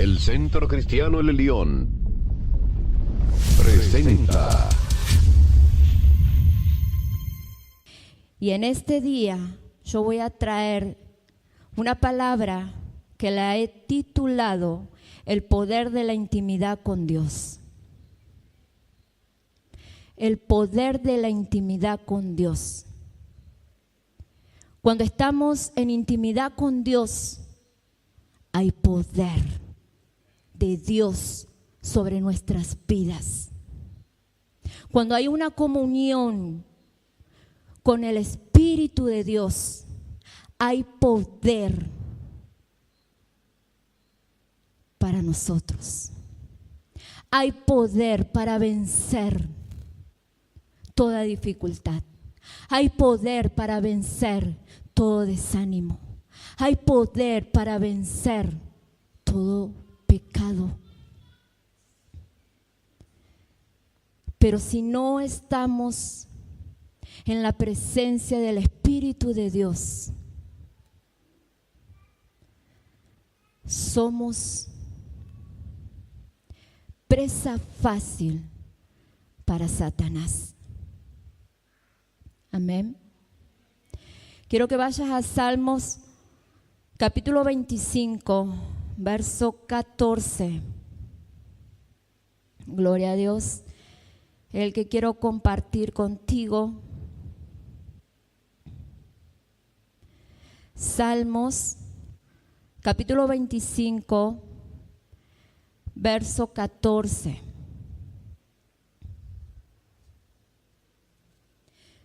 El Centro Cristiano El León presenta. Y en este día yo voy a traer una palabra que la he titulado El poder de la intimidad con Dios. El poder de la intimidad con Dios. Cuando estamos en intimidad con Dios, hay poder de Dios sobre nuestras vidas. Cuando hay una comunión con el Espíritu de Dios, hay poder para nosotros. Hay poder para vencer toda dificultad. Hay poder para vencer todo desánimo. Hay poder para vencer todo pecado. Pero si no estamos en la presencia del Espíritu de Dios, somos presa fácil para Satanás. Amén. Quiero que vayas a Salmos capítulo 25, verso 14. Gloria a Dios. El que quiero compartir contigo. Salmos capítulo 25, verso 14.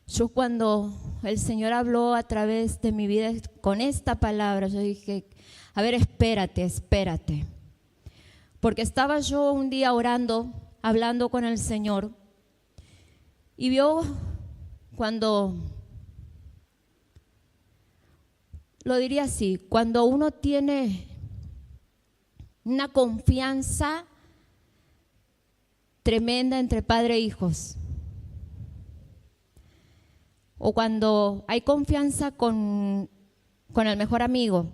Yo cuando el Señor habló a través de mi vida con esta palabra, yo dije, a ver, espérate. Porque estaba yo un día orando, hablando con el Señor, y vio cuando, lo diría así, cuando uno tiene una confianza tremenda entre padre e hijos, o cuando hay confianza con el mejor amigo,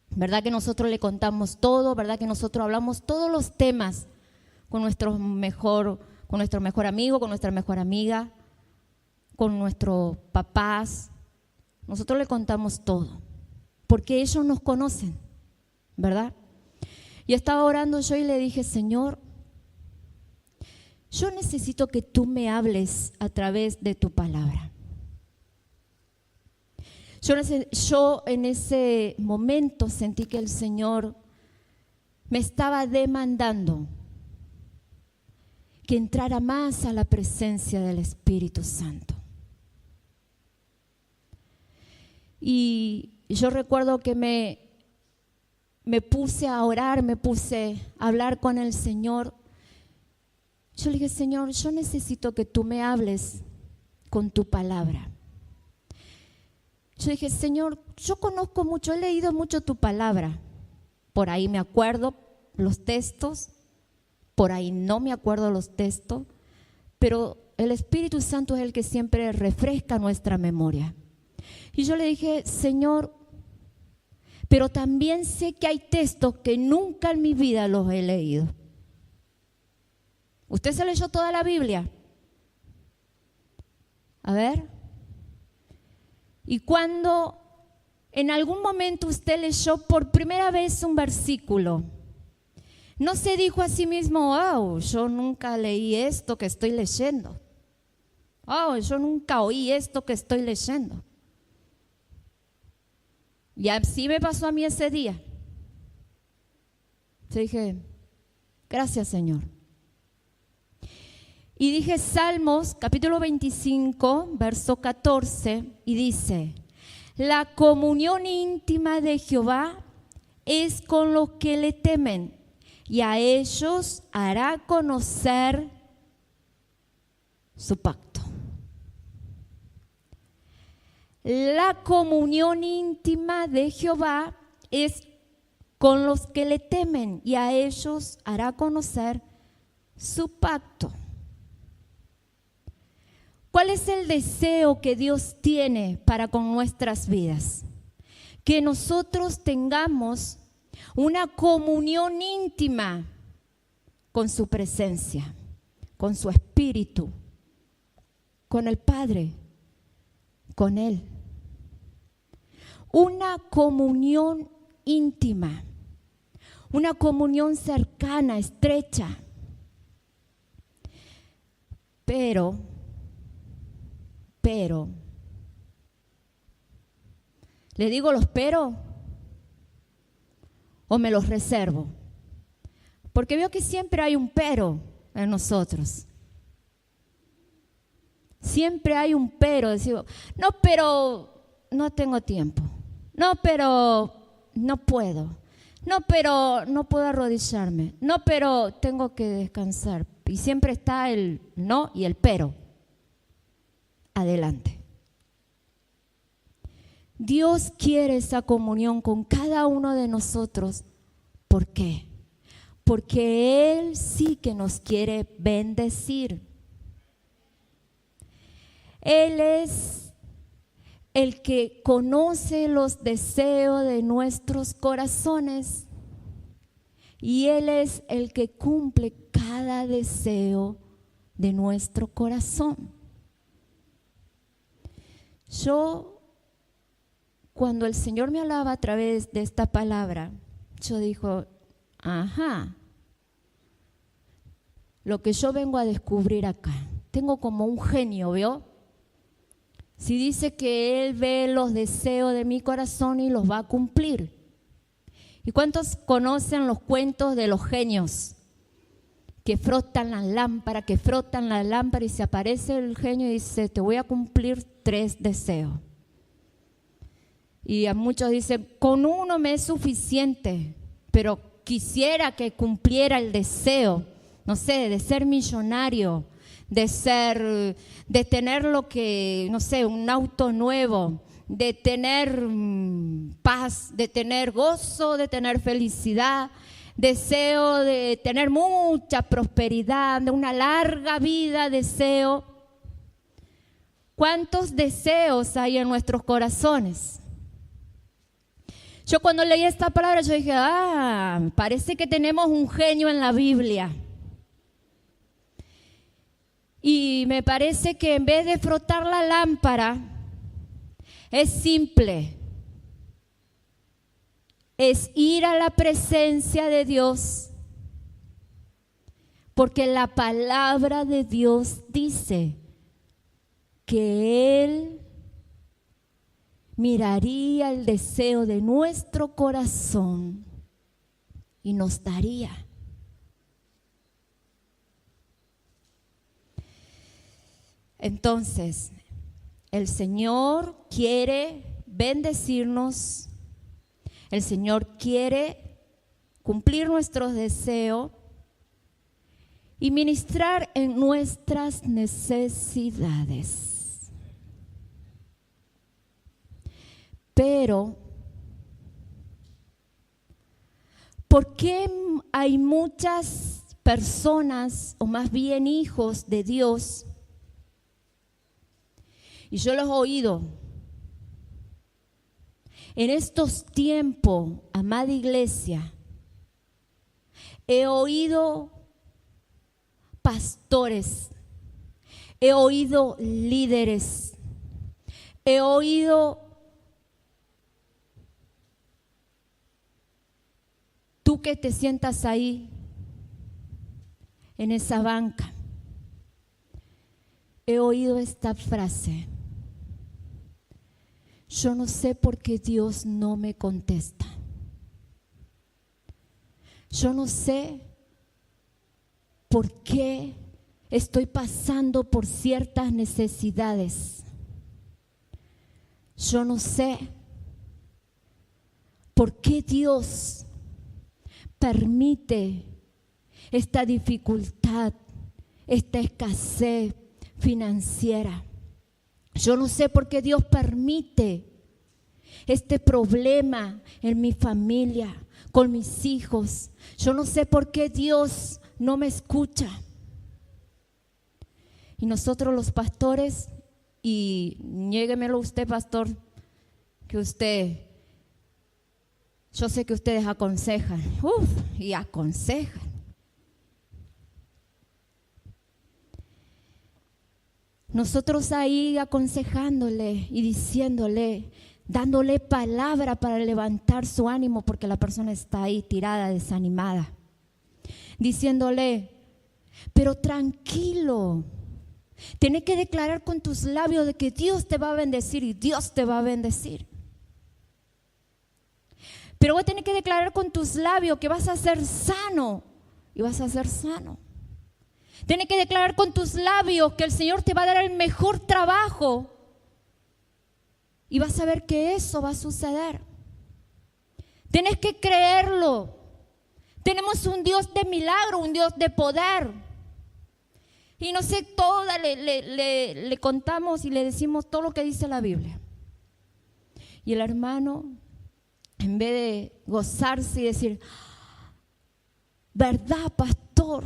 ¿verdad? Que nosotros le contamos todo, ¿verdad? Que nosotros hablamos todos los temas con nuestro mejor amigo, con nuestra mejor amiga, con nuestros papás. Nosotros le contamos todo, porque ellos nos conocen, ¿verdad? Yo estaba orando yo y le dije, Señor, yo necesito que tú me hables a través de tu palabra. Yo en ese momento sentí que el Señor me estaba demandando que entrara más a la presencia del Espíritu Santo. Y yo recuerdo que me puse a orar, me puse a hablar con el Señor. Yo le dije, Señor, yo necesito que tú me hables con tu palabra. Yo dije, Señor, yo conozco mucho, he leído mucho tu palabra. Por ahí me acuerdo los textos, por ahí no me acuerdo los textos, pero el Espíritu Santo es el que siempre refresca nuestra memoria. Y yo le dije, Señor, pero también sé que hay textos que nunca en mi vida los he leído. ¿Usted se leyó toda la Biblia? A ver. Y cuando en algún momento usted leyó por primera vez un versículo, no se dijo a sí mismo, wow, yo nunca leí esto que estoy leyendo. Oh, yo nunca oí esto que estoy leyendo. Y así me pasó a mí ese día. Yo dije, gracias, Señor. Y dije Salmos capítulo 25, verso 14, y dice, la comunión íntima de Jehová es con los que le temen, y a ellos hará conocer su pacto. La comunión íntima de Jehová es con los que le temen, y a ellos hará conocer su pacto. ¿Cuál es el deseo que Dios tiene para con nuestras vidas? Que nosotros tengamos una comunión íntima con su presencia, con su espíritu, con el Padre, con Él. Una comunión íntima, una comunión cercana, estrecha. Pero, ¿le digo los pero o me los reservo? Porque veo que siempre hay un pero en nosotros. Siempre hay un pero. Decimos, no, pero no tengo tiempo. No, pero no puedo. No, pero no puedo arrodillarme. No, pero tengo que descansar. Y siempre está el no y el pero. Adelante. Dios quiere esa comunión con cada uno de nosotros. ¿Por qué? Porque Él sí que nos quiere bendecir. Él es el que conoce los deseos de nuestros corazones y Él es el que cumple cada deseo de nuestro corazón. Yo, cuando el Señor me hablaba a través de esta palabra, yo digo, ajá, lo que yo vengo a descubrir acá, tengo como un genio, ¿vio? Si dice que Él ve los deseos de mi corazón y los va a cumplir. ¿Y cuántos conocen los cuentos de los genios? Que frotan la lámpara y se aparece el genio y dice, te voy a cumplir 3 deseos. Y a muchos dicen, con uno me es suficiente, pero quisiera que cumpliera el deseo, no sé, de ser millonario, de tener lo que, no sé, un auto nuevo, de tener paz, de tener gozo, de tener felicidad, deseo de tener mucha prosperidad, de una larga vida, deseo. ¿Cuántos deseos hay en nuestros corazones? Yo cuando leí esta palabra, yo dije, parece que tenemos un genio en la Biblia. Y me parece que en vez de frotar la lámpara, es simple. Es ir a la presencia de Dios. Porque la palabra de Dios dice que Él miraría el deseo de nuestro corazón y nos daría. Entonces, el Señor quiere bendecirnos, el Señor quiere cumplir nuestros deseos y ministrar en nuestras necesidades. Pero, ¿por qué hay muchas personas, o más bien hijos de Dios? Y yo los he oído. En estos tiempos, amada iglesia, he oído pastores, he oído líderes, he oído tú que te sientas ahí en esa banca. He oído esta frase: yo no sé por qué Dios no me contesta. Yo no sé por qué estoy pasando por ciertas necesidades. Yo no sé por qué Dios permite esta dificultad, esta escasez financiera. Yo no sé por qué Dios permite este problema en mi familia, con mis hijos. Yo no sé por qué Dios no me escucha. Y nosotros los pastores, y niéguemelo usted, pastor, que usted Yo sé que ustedes aconsejan, y aconsejan. Nosotros ahí aconsejándole y diciéndole, dándole palabra para levantar su ánimo porque la persona está ahí tirada, desanimada. Diciéndole, pero tranquilo, tienes que declarar con tus labios de que Dios te va a bendecir y Dios te va a bendecir. Pero vos tenés que declarar con tus labios que vas a ser sano y vas a ser sano. Tienes que declarar con tus labios que el Señor te va a dar el mejor trabajo y vas a ver que eso va a suceder. Tienes que creerlo. Tenemos un Dios de milagro, un Dios de poder. Y no sé, toda le contamos y le decimos todo lo que dice la Biblia. Y el hermano, en vez de gozarse y decir, ¿verdad, pastor?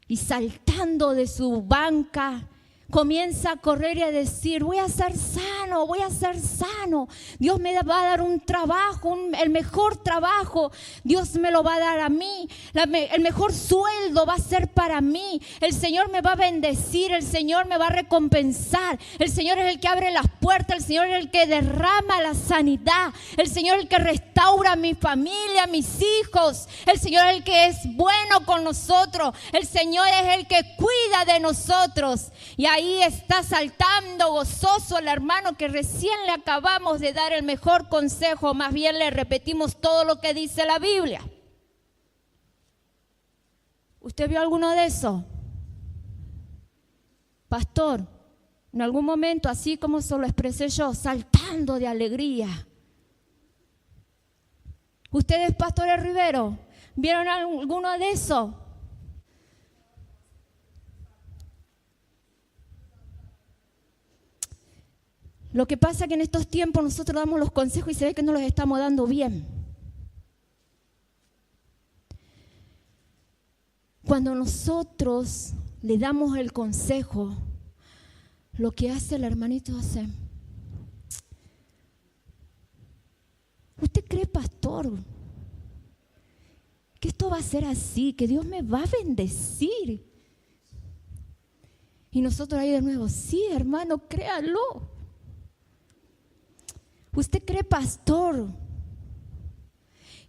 Y saltando de su banca, comienza a correr y a decir, voy a ser sano, voy a ser sano. Dios me va a dar un trabajo, el mejor trabajo. Dios me lo va a dar a mí. El mejor sueldo va a ser para mí. El Señor me va a bendecir, el Señor me va a recompensar. El Señor es el que abre las puertas, el Señor es el que derrama la sanidad. El Señor es el que restaura a mi familia, a mis hijos. El Señor es el que es bueno con nosotros. El Señor es el que cuida de nosotros. Y ahí está saltando gozoso el hermano que recién le acabamos de dar el mejor consejo, más bien le repetimos todo lo que dice la Biblia. ¿Usted vio alguno de esos? Pastor, en algún momento, así como se lo expresé yo, saltando de alegría. ¿Ustedes, pastores Rivero, vieron alguno de esos? Lo que pasa es que en estos tiempos nosotros damos los consejos y se ve que no los estamos dando bien. Cuando nosotros le damos el consejo, lo que hace el hermanito hace, ¿usted cree, pastor, que esto va a ser así, que Dios me va a bendecir? Y nosotros ahí de nuevo, sí, hermano, créalo. ¿Usted cree, pastor,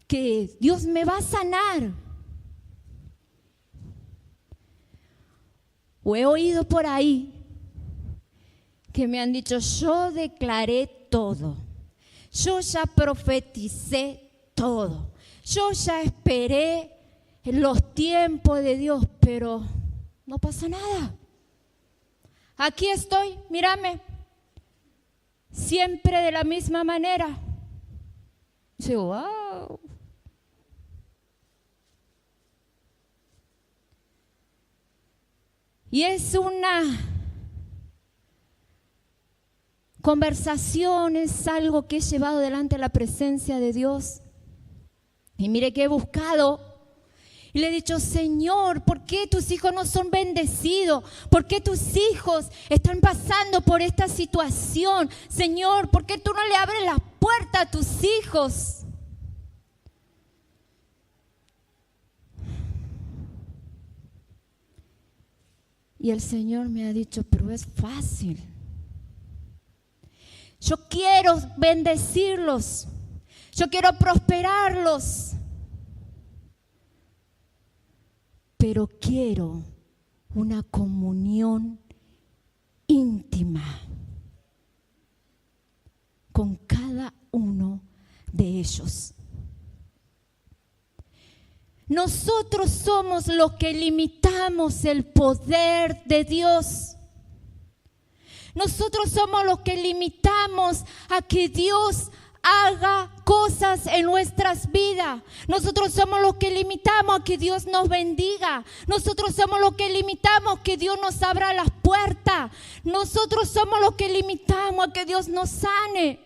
que Dios me va a sanar? O he oído por ahí que me han dicho, yo declaré todo, yo ya profeticé todo, yo ya esperé en los tiempos de Dios, pero no pasa nada. Aquí estoy, mírame. Siempre de la misma manera. Digo, wow. Y es una conversación, es algo que he llevado delante de la presencia de Dios. Y mire que he buscado. Y le he dicho, Señor, ¿por qué tus hijos no son bendecidos? ¿Por qué tus hijos están pasando por esta situación? Señor, ¿por qué tú no le abres la puerta a tus hijos? Y el Señor me ha dicho, pero es fácil. Yo quiero bendecirlos. Yo quiero prosperarlos. Pero quiero una comunión íntima con cada uno de ellos. Nosotros somos los que limitamos el poder de Dios. Nosotros somos los que limitamos a que Dios haga cosas en nuestras vidas. Nosotros somos los que limitamos a que Dios nos bendiga. Nosotros somos los que limitamos que Dios nos abra las puertas. Nosotros somos los que limitamos a que Dios nos sane.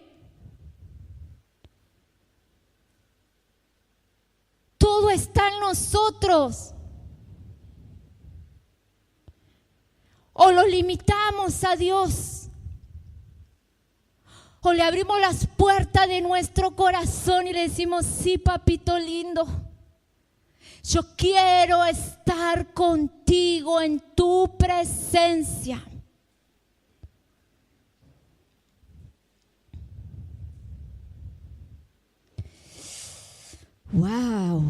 Todo está en nosotros. O lo limitamos a Dios, O le abrimos las puertas de nuestro corazón y le decimos, sí, papito lindo, yo quiero estar contigo en tu presencia. Wow.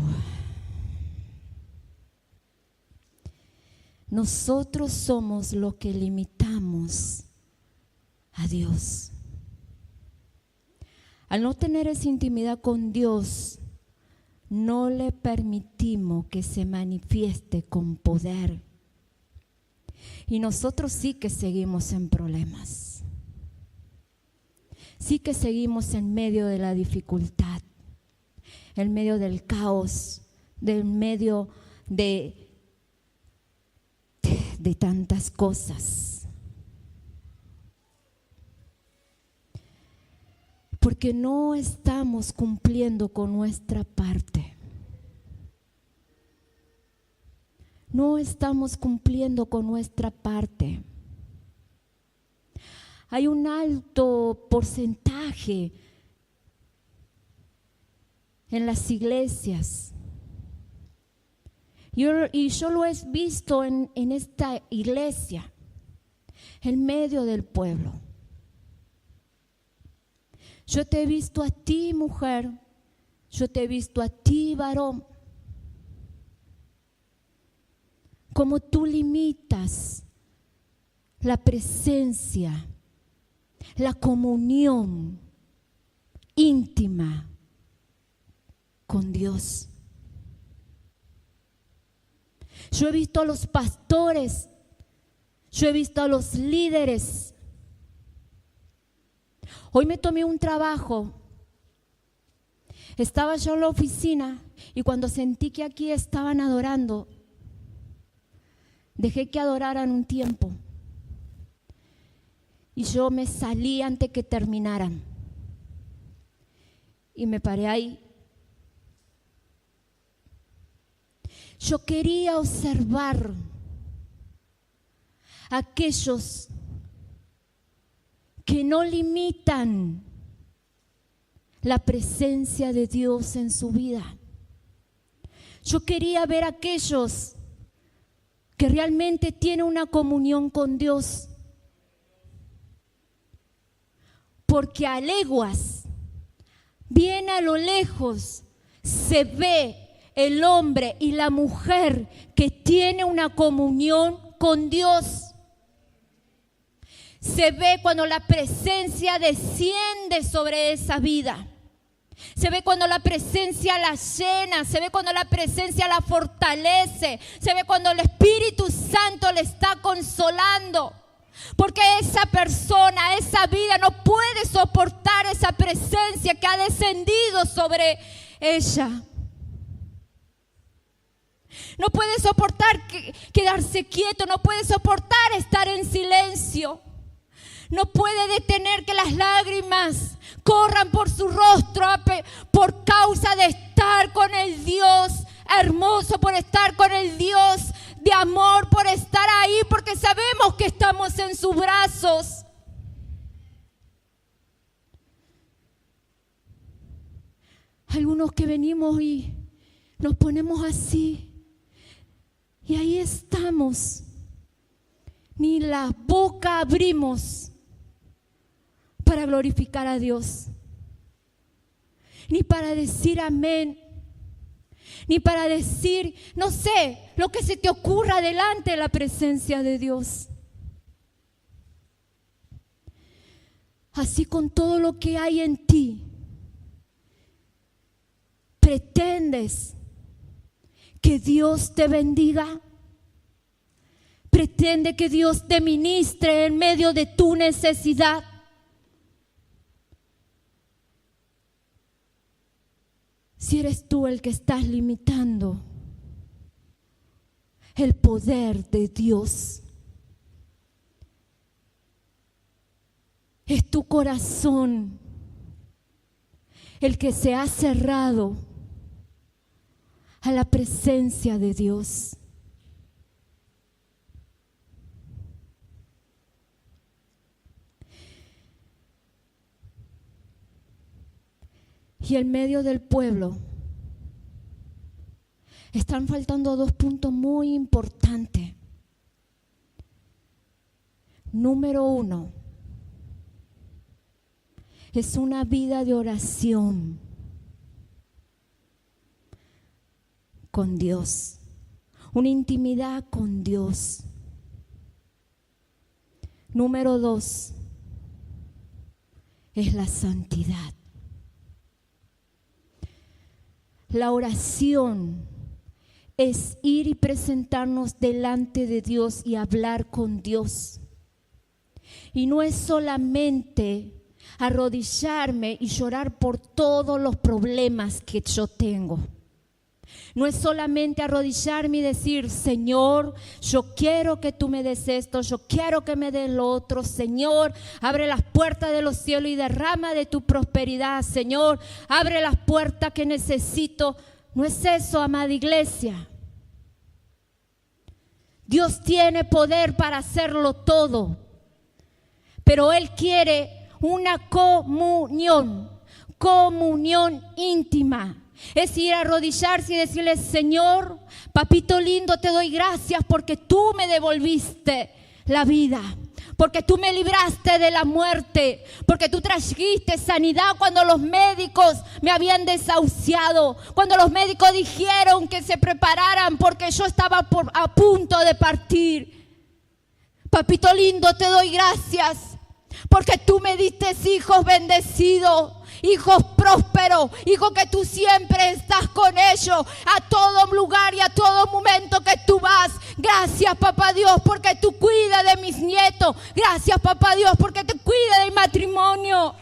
Nosotros somos lo que limitamos a Dios. Al no tener esa intimidad con Dios, no le permitimos que se manifieste con poder. Y nosotros sí que seguimos en problemas. Sí que seguimos en medio de la dificultad, en medio del caos, en medio de tantas cosas. Porque no estamos cumpliendo con nuestra parte. No estamos cumpliendo con nuestra parte. Hay un alto porcentaje en las iglesias. Y yo lo he visto en esta iglesia, en medio del pueblo. Yo te he visto a ti, mujer. Yo te he visto a ti, varón. Cómo tú limitas la presencia, la comunión íntima con Dios. Yo he visto a los pastores, yo he visto a los líderes. Hoy me tomé un trabajo. Estaba yo en la oficina y cuando sentí que aquí estaban adorando, dejé que adoraran un tiempo. Y yo me salí antes que terminaran. Y me paré ahí. Yo quería observar a aquellos que no limitan la presencia de Dios en su vida. Yo quería ver a aquellos que realmente tienen una comunión con Dios. Porque a leguas, bien a lo lejos, se ve el hombre y la mujer que tiene una comunión con Dios. Se ve cuando la presencia desciende sobre esa vida. Se ve cuando la presencia la llena, se ve cuando la presencia la fortalece, se ve cuando el Espíritu Santo le está consolando. Porque esa persona, esa vida no puede soportar esa presencia que ha descendido sobre ella. No puede soportar quedarse quieto, no puede soportar estar en silencio. No puede detener que las lágrimas corran por su rostro por causa de estar con el Dios hermoso, por estar con el Dios de amor, por estar ahí, porque sabemos que estamos en sus brazos. Algunos que venimos y nos ponemos así. Y ahí estamos. Ni la boca abrimos para glorificar a Dios. Ni para decir amén. Ni para decir, no sé, lo que se te ocurra delante de la presencia de Dios. Así con todo lo que hay en ti, pretendes que Dios te bendiga. Pretende que Dios te ministre en medio de tu necesidad. Si eres tú el que estás limitando el poder de Dios, es tu corazón el que se ha cerrado a la presencia de Dios. Y en medio del pueblo están faltando dos puntos muy importantes. Número 1, es una vida de oración con Dios, una intimidad con Dios. Número 2, es la santidad. La oración es ir y presentarnos delante de Dios y hablar con Dios. Y no es solamente arrodillarme y llorar por todos los problemas que yo tengo. No es solamente arrodillarme y decir, Señor, yo quiero que tú me des esto, yo quiero que me des lo otro. Señor, abre las puertas de los cielos y derrama de tu prosperidad. Señor, abre las puertas que necesito. No es eso, amada iglesia. Dios tiene poder para hacerlo todo, pero Él quiere una comunión íntima. Es ir a arrodillarse y decirle, Señor, papito lindo, te doy gracias porque tú me devolviste la vida, porque tú me libraste de la muerte, porque tú trajiste sanidad cuando los médicos me habían desahuciado, cuando los médicos dijeron que se prepararan porque yo estaba a punto de partir. Papito lindo, te doy gracias porque tú me diste hijos bendecidos, hijos prósperos, hijos que tú siempre estás con ellos a todo lugar y a todo momento que tú vas. Gracias, papá Dios, porque tú cuidas de mis nietos. Gracias, papá Dios, porque tú cuidas del matrimonio.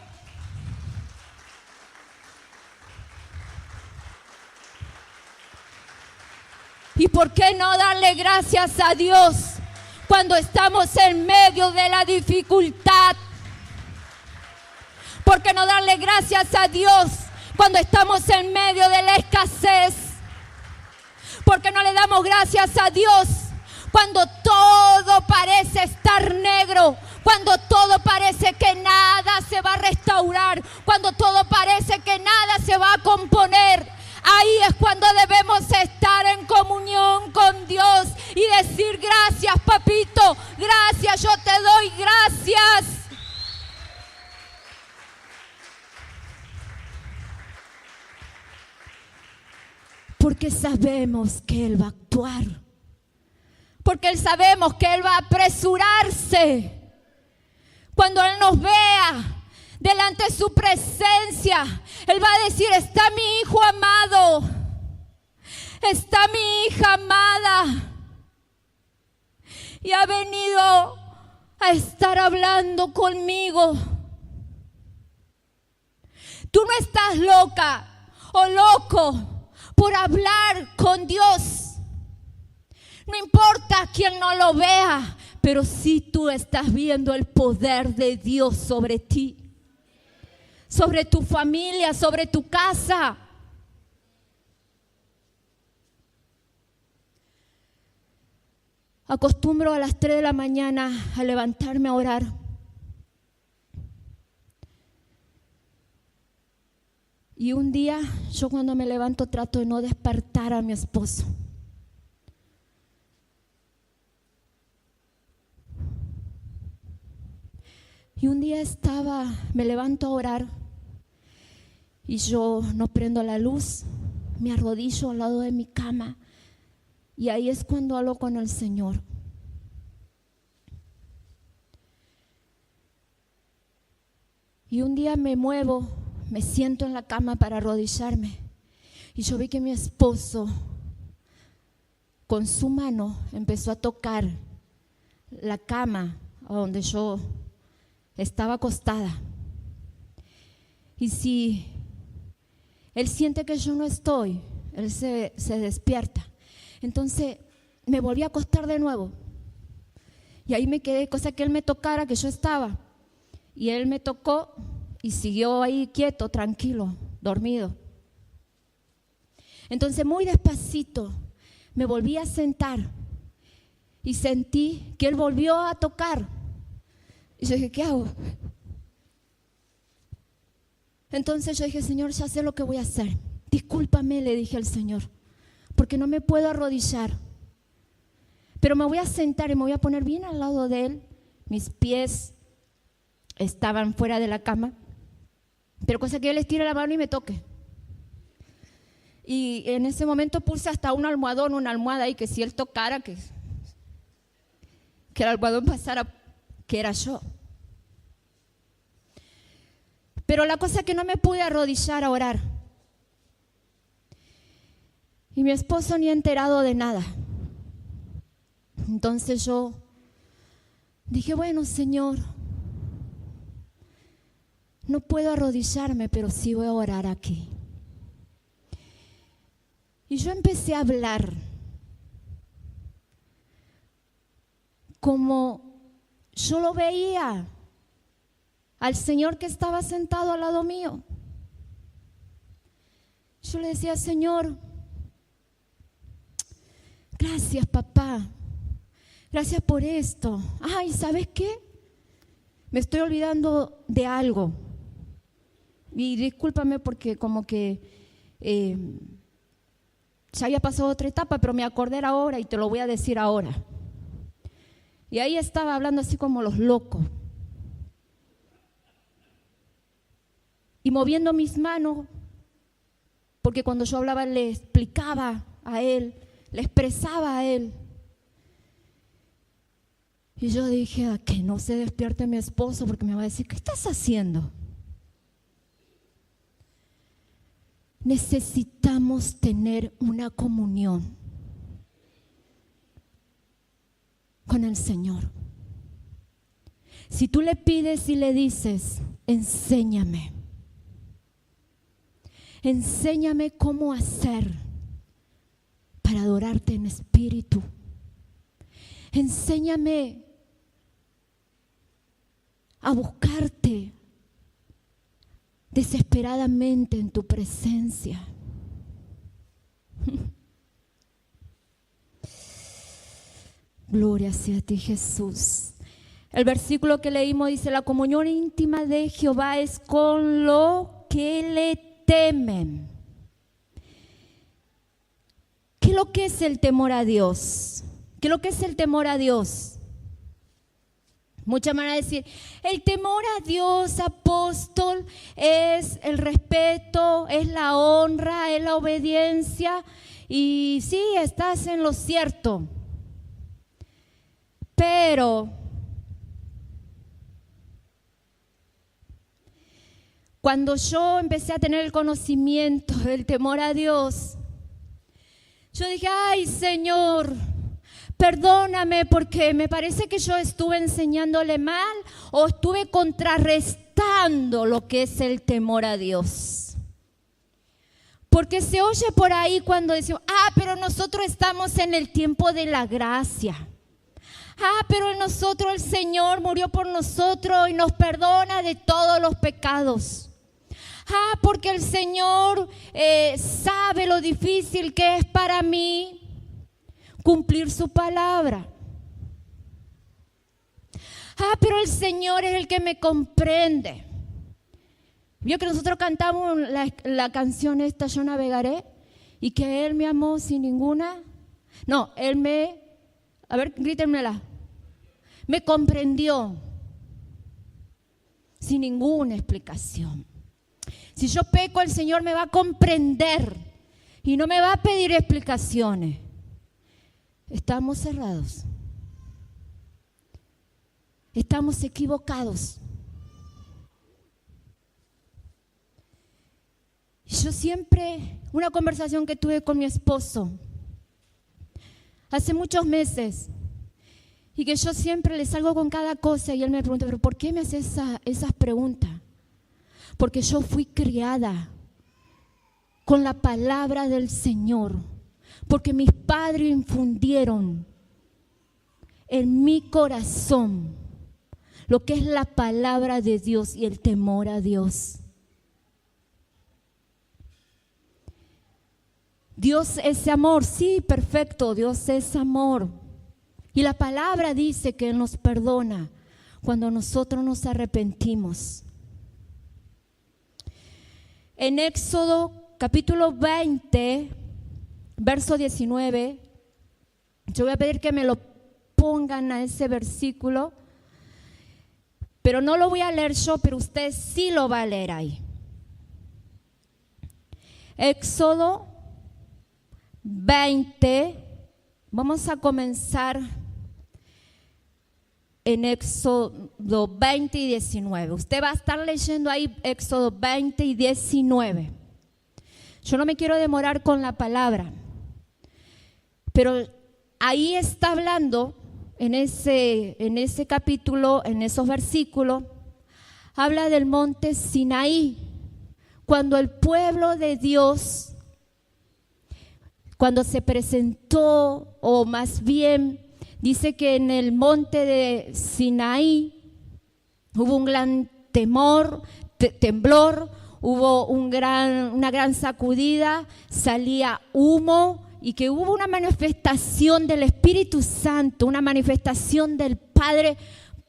¿Y por qué no darle gracias a Dios cuando estamos en medio de la dificultad? ¿Por qué no darle gracias a Dios cuando estamos en medio de la escasez? ¿Por qué no le damos gracias a Dios cuando todo parece estar negro? Cuando todo parece que nada se va a restaurar, cuando todo parece que nada se va a componer. Ahí es cuando debemos estar en comunión con Dios y decir, gracias, papito, gracias, yo te doy gracias. Porque sabemos que Él va a actuar. Porque sabemos que Él va a apresurarse. Cuando Él nos vea delante de su presencia, Él va a decir, está mi hijo amado, está mi hija amada. Y ha venido a estar hablando conmigo. Tú no estás loca o loco por hablar con Dios. No importa quién no lo vea, pero si tú estás viendo el poder de Dios sobre ti, sobre tu familia, sobre tu casa. Acostumbro a las 3 de la mañana a levantarme a orar. Y un día, yo cuando me levanto trato de no despertar a mi esposo. Y un día me levanto a orar y yo no prendo la luz, me arrodillo al lado de mi cama y ahí es cuando hablo con el Señor. Y un día me muevo, me siento en la cama para arrodillarme y yo vi que mi esposo con su mano empezó a tocar la cama donde yo estaba acostada. Y si él siente que yo no estoy, él se despierta. Entonces me volví a acostar de nuevo y ahí me quedé, cosa que él me tocara, que yo estaba. Y él me tocó y siguió ahí quieto, tranquilo, dormido. Entonces muy despacito me volví a sentar y sentí que él volvió a tocar. Y yo dije, ¿qué hago? Entonces yo dije, Señor, ya sé lo que voy a hacer. Discúlpame, le dije al Señor, porque no me puedo arrodillar. Pero me voy a sentar y me voy a poner bien al lado de Él. Mis pies estaban fuera de la cama, pero cosa que Él estire la mano y me toque. Y en ese momento puse hasta un almohadón, una almohada ahí, que si Él tocara, que el almohadón pasara, que era yo. Pero la cosa es que no me pude arrodillar a orar. Y mi esposo ni enterado de nada. Entonces yo dije, bueno, Señor, no puedo arrodillarme, pero sí voy a orar aquí. Y yo empecé a hablar como yo lo veía al Señor que estaba sentado al lado mío. Yo le decía, Señor, gracias, papá. Gracias por esto. Ay, ¿sabes qué? Me estoy olvidando de algo. Y discúlpame porque como que ya había pasado otra etapa, pero me acordé ahora y te lo voy a decir ahora. Y ahí estaba hablando así como los locos. Y moviendo mis manos, porque cuando yo hablaba le explicaba a Él, le expresaba a Él. Y yo dije, a que no se despierte mi esposo porque me va a decir, ¿qué estás haciendo? Necesitamos tener una comunión con el Señor. Si tú le pides y le dices, enséñame cómo hacer para adorarte en espíritu. Enséñame a buscarte desesperadamente en tu presencia. Gloria sea a ti, Jesús. El versículo que leímos dice, la comunión íntima de Jehová es con lo que le temen. ¿Qué es lo que es el temor a Dios? ¿Qué es lo que es el temor a Dios? Muchas van a decir, el temor a Dios, apóstol, es el respeto, es la honra, es la obediencia. Y sí, estás en lo cierto. Pero cuando yo empecé a tener el conocimiento del temor a Dios, yo dije, ay, Señor, perdóname porque me parece que yo estuve enseñándole mal o estuve contrarrestando lo que es el temor a Dios. Porque se oye por ahí cuando decimos, pero nosotros estamos en el tiempo de la gracia. Pero en nosotros el Señor murió por nosotros y nos perdona de todos los pecados. Porque el Señor sabe lo difícil que es para mí cumplir su palabra. Pero el Señor es el que me comprende. Vio que nosotros cantamos la canción esta, Yo navegaré, y que Él me amó sin ninguna. No, Él a ver, grítenmela. Me comprendió sin ninguna explicación. Si yo peco, el Señor me va a comprender y no me va a pedir explicaciones. Estamos cerrados. Estamos equivocados. Yo siempre, una conversación que tuve con mi esposo hace muchos meses, y que yo siempre le salgo con cada cosa y él me pregunta, ¿pero por qué me haces esas preguntas? Porque yo fui criada con la palabra del Señor, porque mis padres infundieron en mi corazón lo que es la palabra de Dios y el temor a Dios. Dios es amor, sí, perfecto, Dios es amor. Y la palabra dice que Él nos perdona cuando nosotros nos arrepentimos. en Éxodo capítulo 20, verso 19. Yo voy a pedir que me lo pongan a ese versículo, pero no lo voy a leer yo, pero usted sí lo va a leer ahí. Éxodo 20, vamos a comenzar en Éxodo 20 y 19. Usted va a estar leyendo ahí Éxodo 20 y 19. Yo no me quiero demorar con la palabra, pero ahí está hablando, en ese capítulo, en esos versículos, habla del monte Sinaí, cuando el pueblo de Dios, cuando se presentó, o más bien dice que en el monte de Sinaí hubo un gran temblor, hubo una gran sacudida, salía humo, y que hubo una manifestación del Espíritu Santo, una manifestación del Padre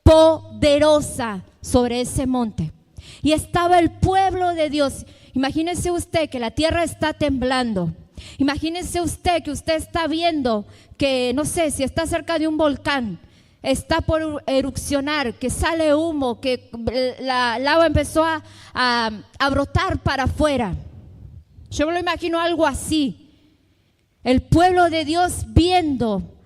poderosa sobre ese monte. Y estaba el pueblo de Dios. Imagínese usted que la tierra está temblando. Imagínese usted que usted está viendo que, no sé, si está cerca de un volcán, está por erupcionar, que sale humo, que la lava empezó a brotar para afuera. Yo me lo imagino algo así. El pueblo de Dios viendo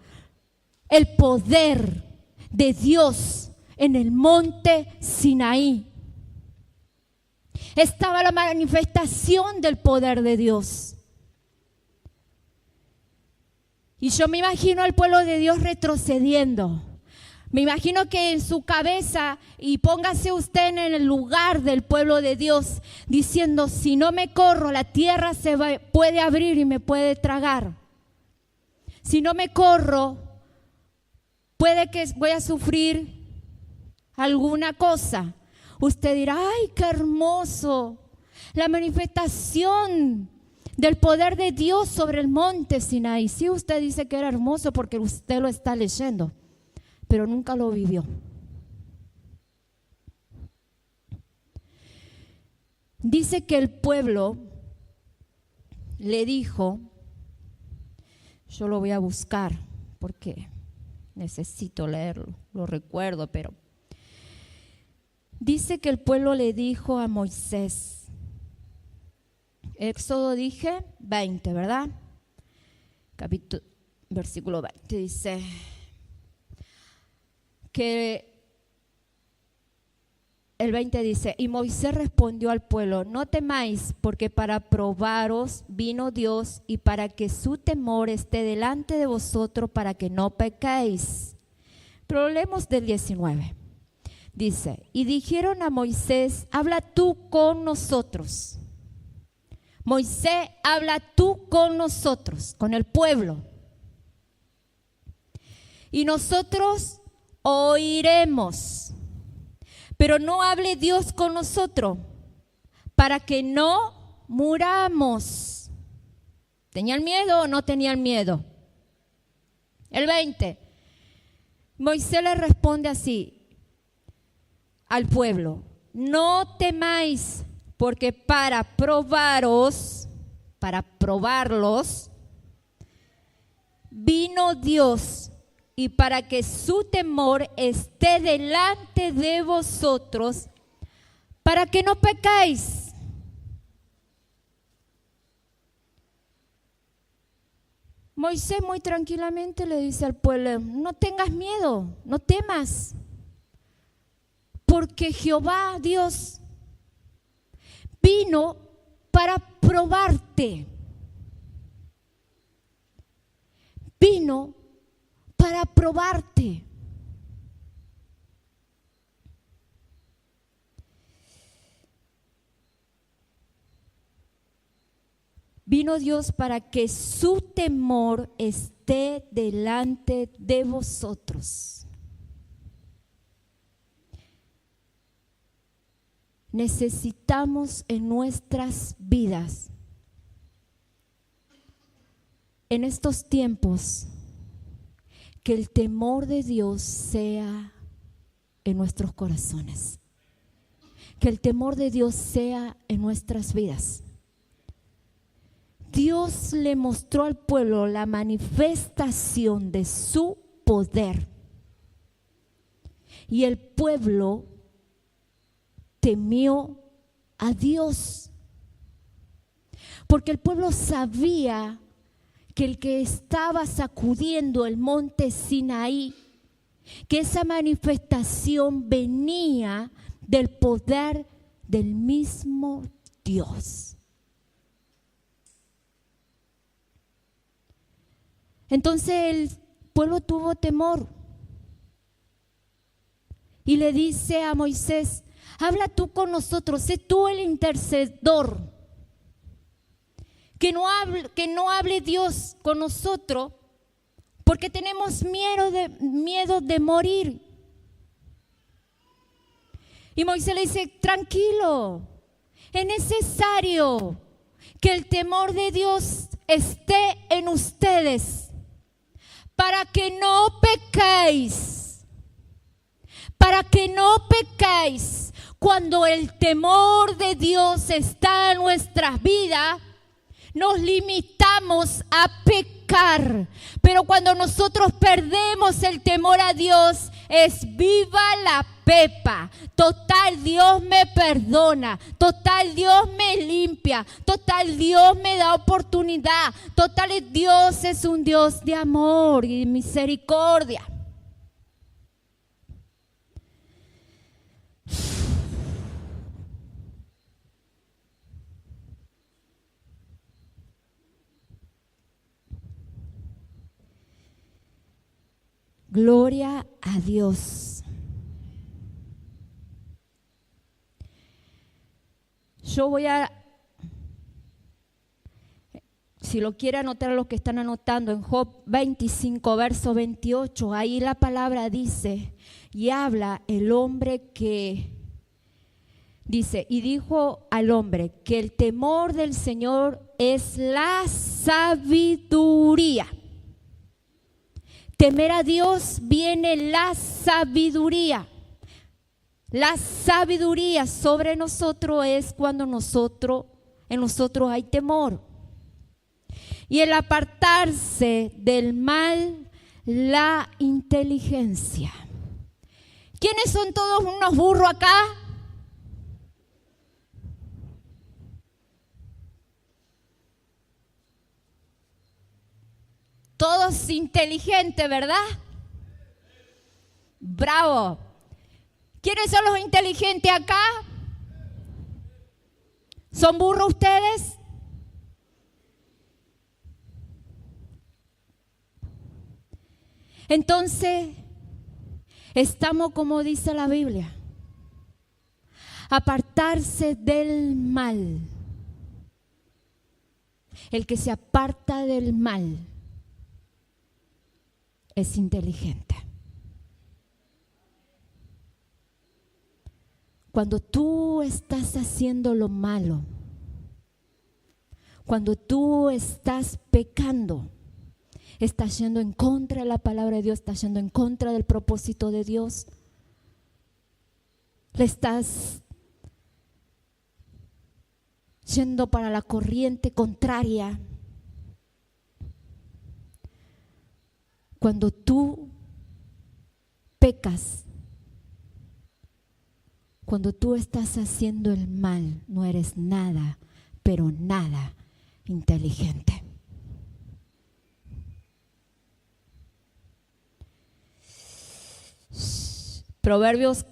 el poder de Dios en el monte Sinaí. Estaba la manifestación del poder de Dios. Y yo me imagino al pueblo de Dios retrocediendo. Me imagino que en su cabeza, y póngase usted en el lugar del pueblo de Dios, diciendo, si no me corro, la tierra puede abrir y me puede tragar. Si no me corro, puede que voy a sufrir alguna cosa. Usted dirá, ay, qué hermoso, la manifestación del poder de Dios sobre el monte Sinaí. Sí, usted dice que era hermoso porque usted lo está leyendo, pero nunca lo vivió. Dice que el pueblo le dijo, yo lo voy a buscar porque necesito leerlo, lo recuerdo, pero dice que el pueblo le dijo a Moisés, Éxodo dije 20, ¿verdad? Versículo 20 dice que el 20 dice, y Moisés respondió al pueblo, no temáis, porque para probaros vino Dios y para que su temor esté delante de vosotros, para que no pequéis. Pero leemos del 19. Dice, y dijeron a Moisés, habla tú con nosotros. Moisés, habla tú con nosotros, con el pueblo. Y nosotros oiremos. Pero no hable Dios con nosotros, para que no muramos. ¿Tenían miedo o no tenían miedo? El 20. Moisés le responde así al pueblo, no temáis, porque para probarlos, vino Dios, y para que su temor esté delante de vosotros, para que no pecáis. Moisés muy tranquilamente le dice al pueblo, no tengas miedo, no temas, porque Jehová Dios vino para probarte. Vino para probarte. Vino Dios para que su temor esté delante de vosotros. Necesitamos en nuestras vidas, en estos tiempos, que el temor de Dios sea en nuestros corazones. que el temor de Dios sea en nuestras vidas. Dios le mostró al pueblo la manifestación de su poder. Y el pueblo temió a Dios. Porque el pueblo sabía que el que estaba sacudiendo el monte Sinaí, que esa manifestación venía del poder del mismo Dios. Entonces el pueblo tuvo temor y le dice a Moisés: habla tú con nosotros, sé tú el intercedor. Que no hable Dios con nosotros, porque tenemos miedo de morir. Y Moisés le dice: tranquilo, es necesario que el temor de Dios esté en ustedes para que no pequéis. Para que no pequéis. Cuando el temor de Dios está en nuestras vidas, nos limitamos a pecar. Pero cuando nosotros perdemos el temor a Dios, es viva la pepa. Total, Dios me perdona. Total, Dios me limpia. Total, Dios me da oportunidad. Total, Dios es un Dios de amor y misericordia. Gloria a Dios. Yo voy a, si lo quiere anotar, los que están anotando, en Job 25, verso 28, ahí la palabra dice, y habla el hombre que, dice, y dijo al hombre que el temor del Señor es la sabiduría. Temer a Dios viene la sabiduría. La sabiduría sobre nosotros es cuando en nosotros hay temor. Y el apartarse del mal, la inteligencia. ¿Quiénes son todos unos burros acá? Todos inteligentes, ¿verdad? Bravo. ¿Quiénes son los inteligentes acá? ¿Son burros ustedes? Entonces, estamos como dice la Biblia, apartarse del mal. El que se aparta del mal es inteligente. Cuando tú estás haciendo lo malo, cuando tú estás pecando, estás yendo en contra de la palabra de Dios, estás yendo en contra del propósito de Dios, le estás yendo para la corriente contraria. Cuando tú pecas, cuando tú estás haciendo el mal, no eres nada, pero nada inteligente. Proverbios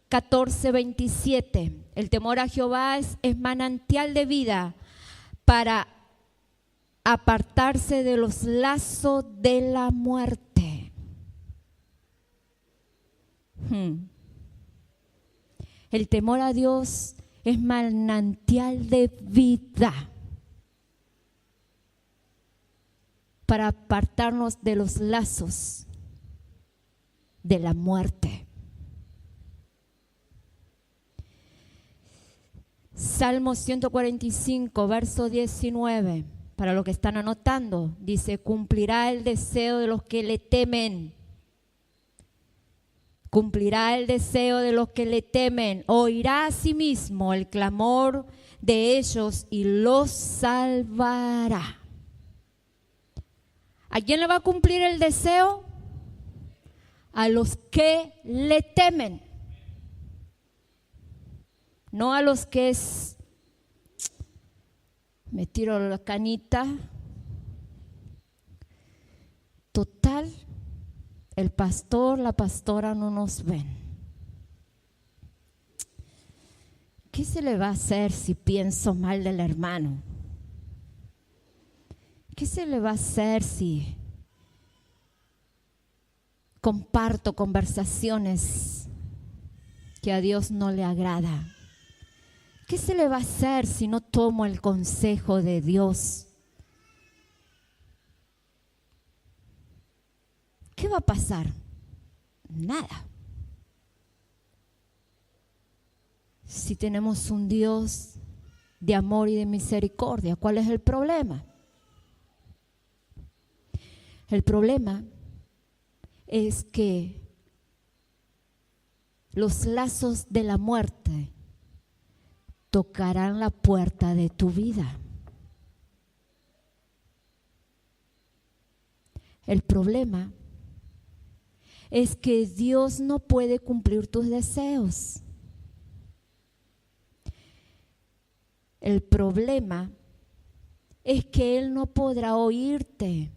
14:27. El temor a Jehová es manantial de vida para apartarse de los lazos de la muerte. El temor a Dios es manantial de vida para apartarnos de los lazos de la muerte. Salmo 145, verso 19. Para los que están anotando, dice, cumplirá el deseo de los que le temen. Cumplirá el deseo de los que le temen, oirá asimismo el clamor de ellos y los salvará. ¿A quién le va a cumplir el deseo? A los que le temen. No a los que me tiro la canita. Total, el pastor, la pastora no nos ven. ¿Qué se le va a hacer si pienso mal del hermano? ¿Qué se le va a hacer si comparto conversaciones que a Dios no le agrada? ¿Qué se le va a hacer si no tomo el consejo de Dios? ¿Qué va a pasar? Nada. Si tenemos un Dios de amor y de misericordia, ¿cuál es el problema? El problema es que los lazos de la muerte tocarán la puerta de tu vida. El problema es que Dios no puede cumplir tus deseos. El problema es que Él no podrá oírte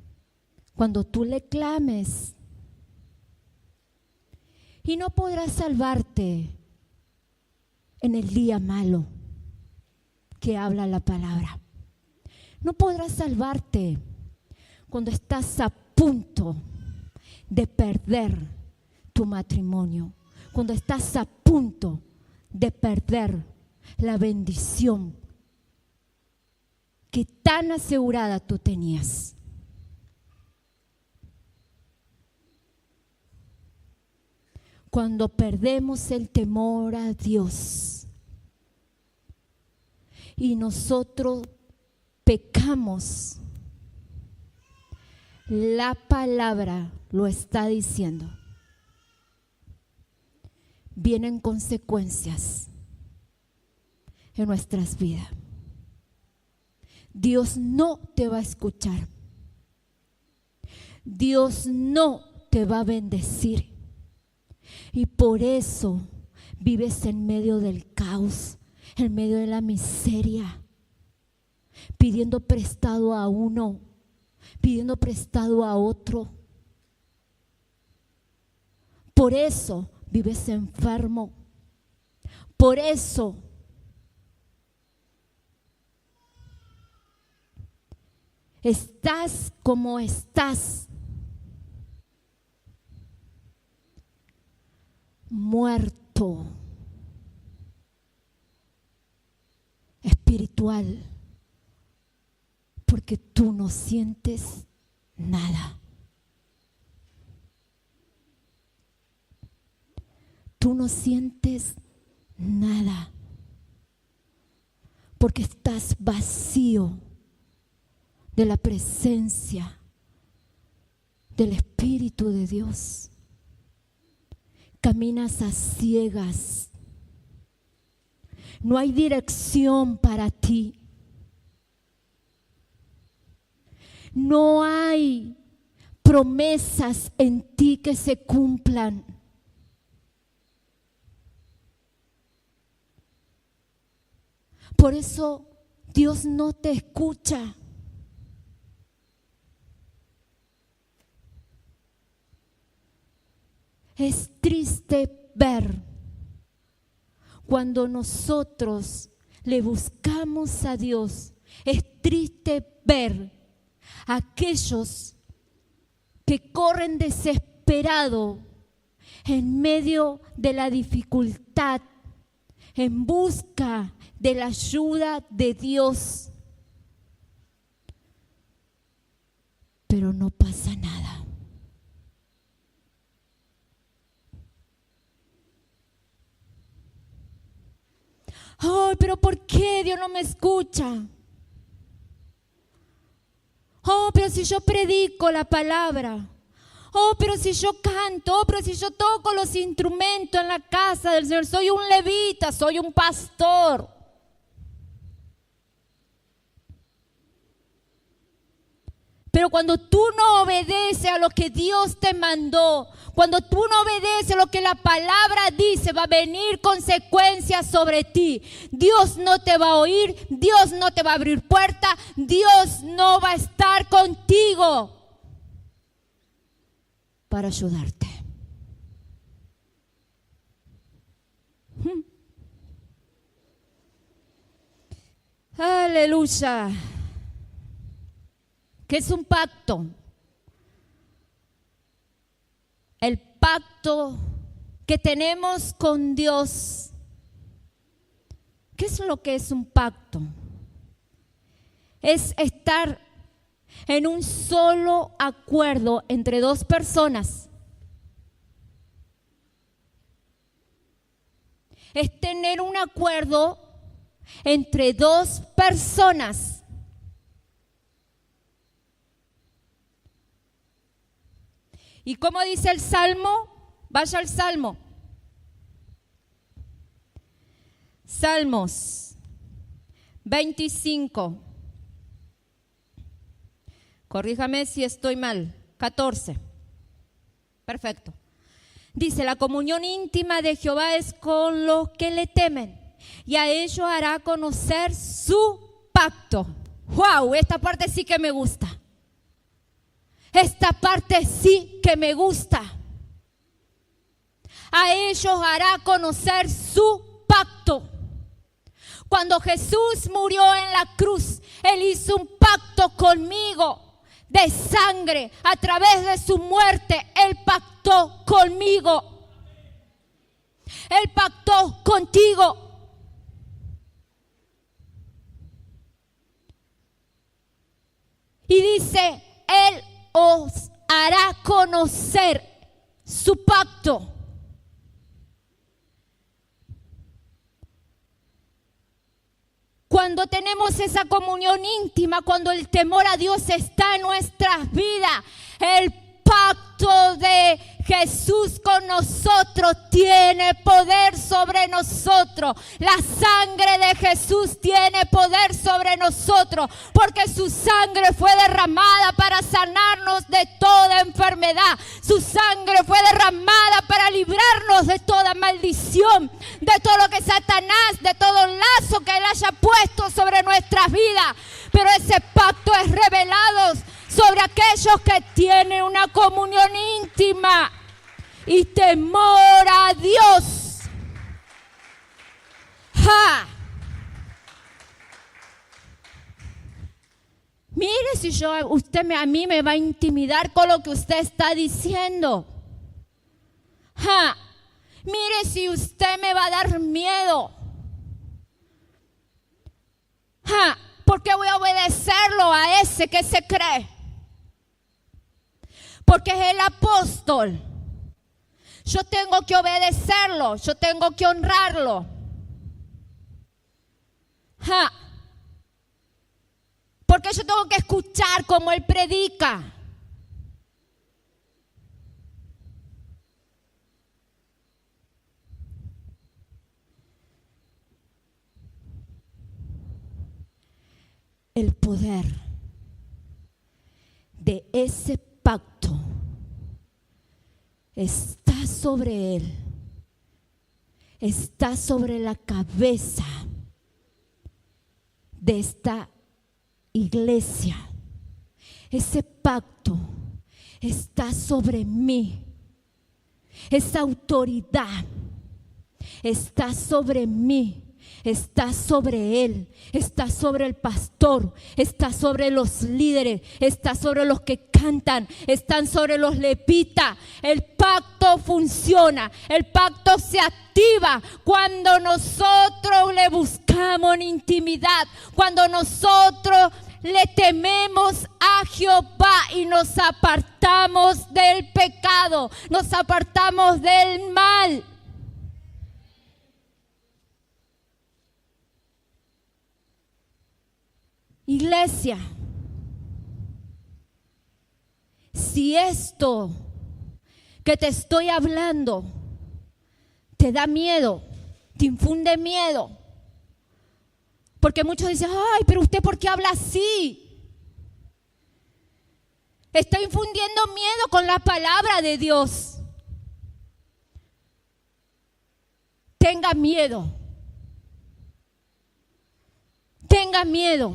cuando tú le clames. Y no podrá salvarte en el día malo que habla la palabra. No podrá salvarte cuando estás a punto de perder tu matrimonio, cuando estás a punto de perder la bendición que tan asegurada tú tenías. Cuando perdemos el temor a Dios y nosotros pecamos, la palabra lo está diciendo. Vienen consecuencias en nuestras vidas. Dios no te va a escuchar. Dios no te va a bendecir. Y por eso vives en medio del caos, en medio de la miseria, pidiendo prestado a uno, pidiendo prestado a otro. Por eso vives enfermo. Por eso estás como estás, muerto espiritual, porque tú no sientes nada. Tú no sientes nada, porque estás vacío de la presencia del Espíritu de Dios. Caminas a ciegas. No hay dirección para ti. No hay promesas en ti que se cumplan. Por eso Dios no te escucha. Es triste ver cuando nosotros le buscamos a Dios. Es triste ver a aquellos que corren desesperados en medio de la dificultad, en busca de la ayuda de Dios. Pero no pasa nada. Ay, pero ¿por qué Dios no me escucha? Oh, pero si yo predico la palabra. Oh, pero si yo canto, oh, pero si yo toco los instrumentos en la casa del Señor, soy un levita, soy un pastor. Pero cuando tú no obedeces a lo que Dios te mandó, cuando tú no obedeces a lo que la palabra dice, va a venir consecuencias sobre ti. Dios no te va a oír, Dios no te va a abrir puerta, Dios no va a estar contigo para ayudarte. Aleluya. ¿Qué es un pacto? El pacto que tenemos con Dios. ¿Qué es lo que es un pacto? Es estar en un solo acuerdo entre dos personas. Es tener un acuerdo entre dos personas. ¿Y cómo dice el Salmo? Vaya al Salmo. Salmos 25. Corríjame si estoy mal. 14. Perfecto. Dice, la comunión íntima de Jehová es con los que le temen, y a ellos hará conocer su pacto. ¡Wow! Esta parte sí que me gusta. Esta parte sí que me gusta. A ellos hará conocer su pacto. Cuando Jesús murió en la cruz, Él hizo un pacto conmigo de sangre. A través de su muerte, Él pactó conmigo. Él pactó contigo. Y dice, Él os hará conocer su pacto. Cuando tenemos esa comunión íntima, cuando el temor a Dios está en nuestras vidas, el pacto de Jesús con nosotros tiene poder sobre nosotros. La sangre de Jesús tiene poder sobre nosotros, porque su sangre fue derramada para sanarnos de toda enfermedad. Su sangre fue derramada para librarnos de toda maldición, de todo lo que Satanás, de todo lazo que Él haya puesto sobre nuestras vidas. Pero ese pacto es revelado sobre aquellos que tienen una comunión íntima y temor a Dios. ¡Ja! Mire si a mí me va a intimidar con lo que usted está diciendo. ¡Ja! Mire si usted me va a dar miedo. ¡Ja! ¿Por qué voy a obedecerlo a ese que se cree? Porque es el apóstol. Yo tengo que obedecerlo, yo tengo que honrarlo. ¡Ja! Porque yo tengo que escuchar como Él predica. El poder de ese pacto está sobre Él, está sobre la cabeza de esta iglesia. Ese pacto está sobre mí. Esa autoridad está sobre mí. Está sobre él, está sobre el pastor, está sobre los líderes, está sobre los que cantan, están sobre los levitas. El pacto funciona, el pacto se activa cuando nosotros le buscamos en intimidad, cuando nosotros le tememos a Jehová y nos apartamos del pecado, nos apartamos del mal. Iglesia, si esto que te estoy hablando te da miedo, te infunde miedo. Porque muchos dicen, ay, pero usted ¿por qué habla así? Está infundiendo miedo con la palabra de Dios. Tenga miedo. Tenga miedo.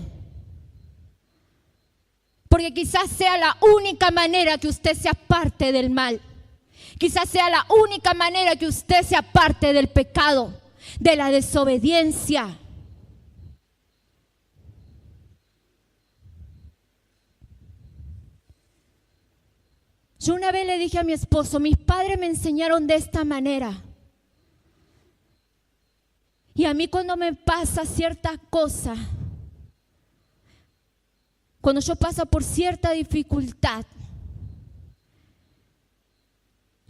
Porque quizás sea la única manera que usted se aparte del mal. Quizás sea la única manera que usted se aparte del pecado, de la desobediencia. Yo una vez le dije a mi esposo, mis padres me enseñaron de esta manera. Y a mí cuando me pasa cierta cosa, cuando yo paso por cierta dificultad,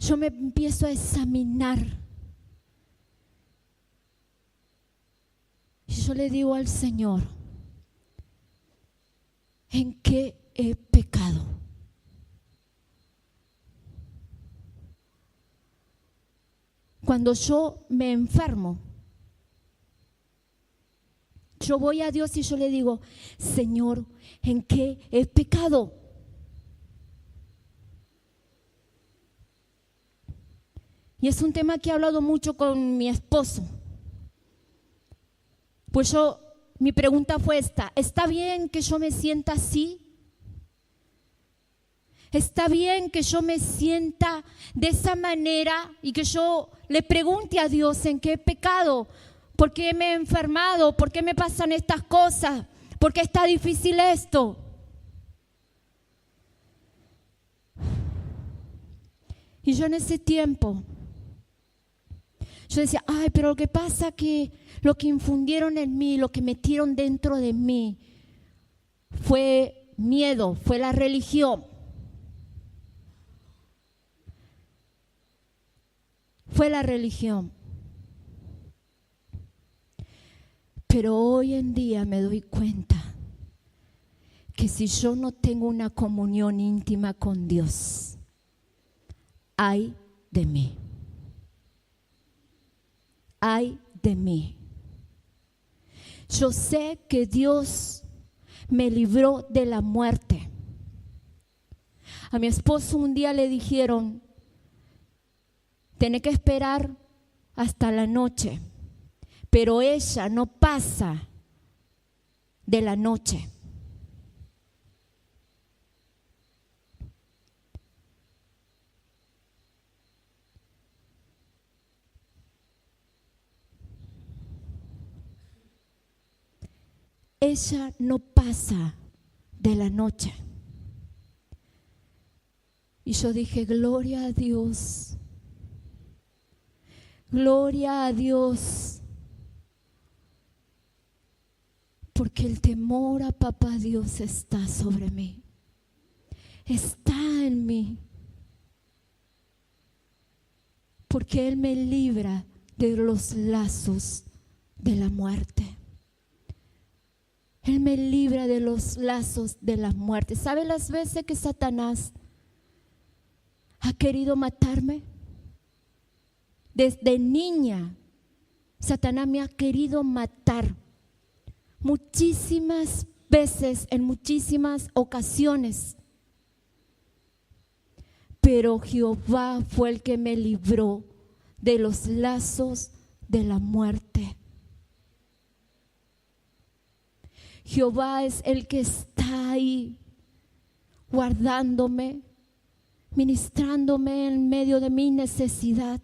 yo me empiezo a examinar. Y yo le digo al Señor, ¿en qué he pecado? Cuando yo me enfermo, yo voy a Dios y yo le digo, Señor, ¿en qué he pecado? Y es un tema que he hablado mucho con mi esposo. Pues mi pregunta fue esta, ¿está bien que yo me sienta así? ¿Está bien que yo me sienta de esa manera y que yo le pregunte a Dios en qué he pecado? ¿Por qué me he enfermado? ¿Por qué me pasan estas cosas? ¿Por qué está difícil esto? Y yo en ese tiempo, yo decía, ay, pero lo que pasa que lo que infundieron en mí, lo que metieron dentro de mí, fue miedo, fue la religión. Fue la religión. Pero hoy en día me doy cuenta que si yo no tengo una comunión íntima con Dios, ay de mí. Ay de mí. Yo sé que Dios me libró de la muerte. A mi esposo un día le dijeron, tiene que esperar hasta la noche, pero ella no pasa de la noche. Ella no pasa de la noche. Y yo dije, gloria a Dios. Gloria a Dios. Porque el temor a papá Dios está sobre mí. Está en mí. Porque Él me libra de los lazos de la muerte. Él me libra de los lazos de la muerte. ¿Sabe las veces que Satanás ha querido matarme? Desde niña, Satanás me ha querido matar. Muchísimas veces, en muchísimas ocasiones. Pero Jehová fue el que me libró de los lazos de la muerte. Jehová es el que está ahí, guardándome, ministrándome en medio de mi necesidad.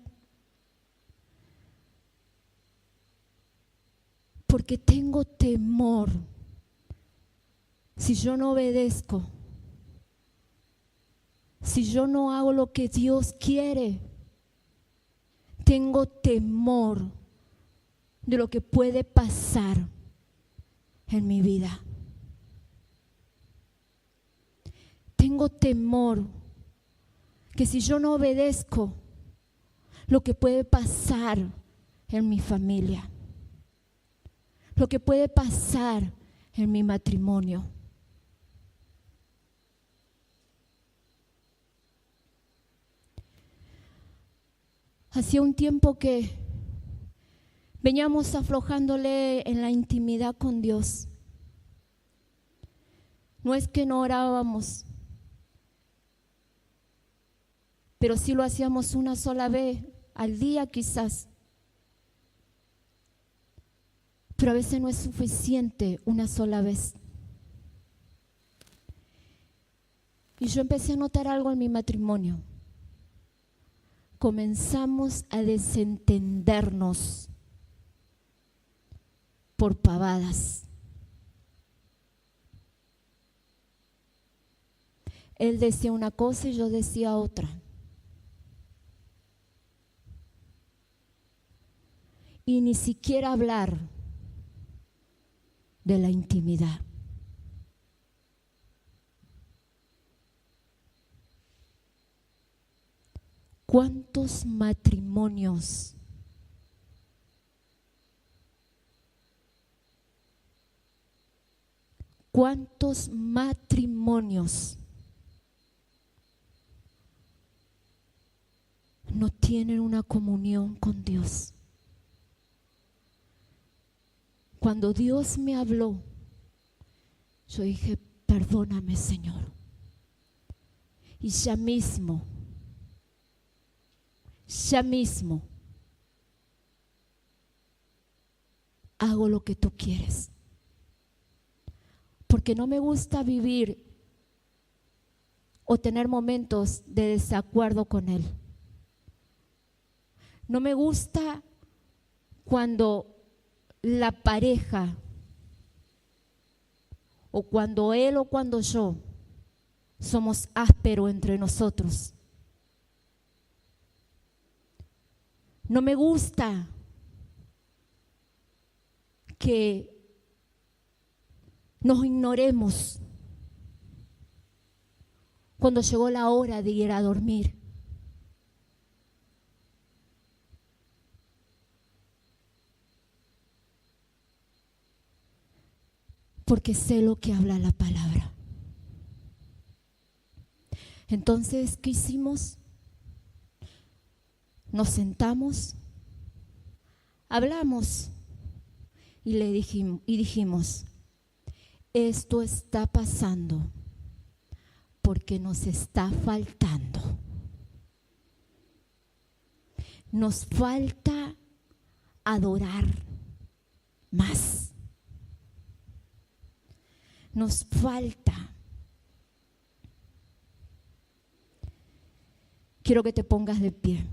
Porque tengo temor. Si yo no obedezco, si yo no hago lo que Dios quiere, tengo temor de lo que puede pasar en mi vida. Tengo temor que si yo no obedezco, lo que puede pasar en mi familia, lo que puede pasar en mi matrimonio. hacía un tiempo que veníamos aflojándole en la intimidad con Dios. No es que no orábamos, pero sí lo hacíamos una sola vez al día quizás. Pero a veces no es suficiente una sola vez. Y yo empecé a notar algo en mi matrimonio. Comenzamos a desentendernos por pavadas. Él decía una cosa y yo decía otra. Y ni siquiera hablar de la intimidad. ¿Cuántos matrimonios no tienen una comunión con Dios? Cuando Dios me habló, yo dije, perdóname, Señor. Y ya mismo, hago lo que tú quieres. Porque no me gusta vivir o tener momentos de desacuerdo con Él. No me gusta cuando la pareja, o cuando él o cuando yo, somos ásperos entre nosotros. No me gusta que nos ignoremos cuando llegó la hora de ir a dormir. Porque sé lo que habla la palabra. Entonces, ¿qué hicimos? Nos sentamos, hablamos y dijimos, esto está pasando porque nos está faltando. Nos falta adorar más. Nos falta. Quiero que te pongas de pie.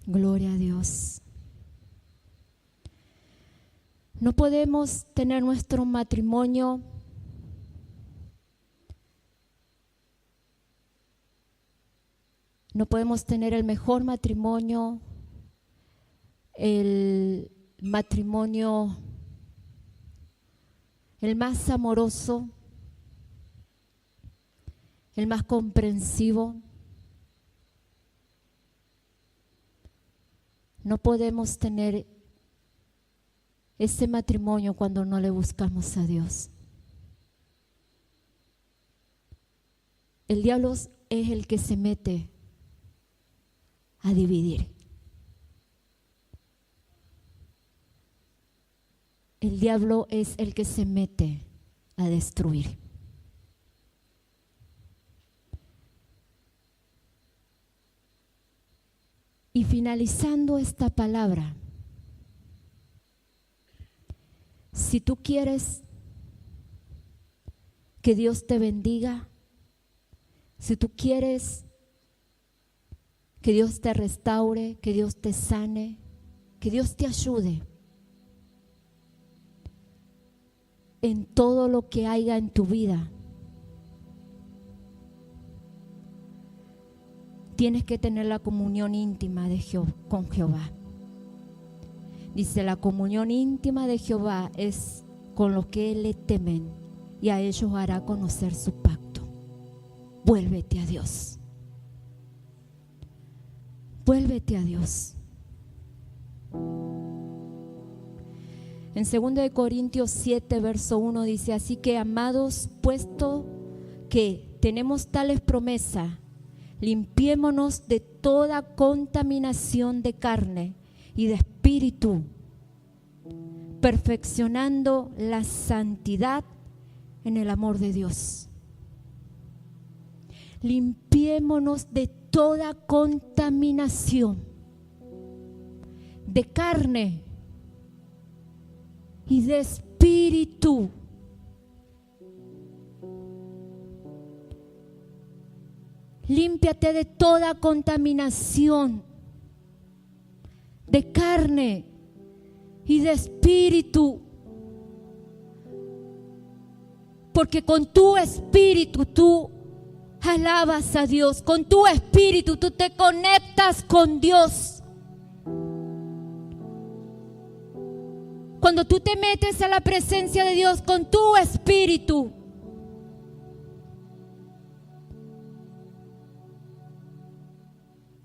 Gloria a Dios. No podemos tener nuestro matrimonio no podemos tener el mejor matrimonio, el matrimonio el más amoroso, el más comprensivo. No podemos tener ese matrimonio cuando no le buscamos a Dios. El diablo es el que se mete a dividir. El diablo es el que se mete a destruir. Y finalizando esta palabra, si tú quieres que Dios te bendiga, si tú quieres que Dios te restaure, que Dios te sane, que Dios te ayude en todo lo que haya en tu vida, tienes que tener la comunión íntima de con Jehová. Dice, la comunión íntima de Jehová es con los que le temen, y a ellos hará conocer su pacto. Vuélvete a Dios. Vuélvete a Dios. En 2 Corintios 7, verso 1 dice: así que, amados, puesto que tenemos tales promesas, limpiémonos de toda contaminación de carne y de espíritu, perfeccionando la santidad en el amor de Dios. Limpiémonos de toda contaminación de carne y de espíritu. Límpiate de toda contaminación de carne y de espíritu, porque con tu espíritu tú alabas a Dios, con tu espíritu tú te conectas con Dios. Cuando tú te metes a la presencia de Dios con tu espíritu,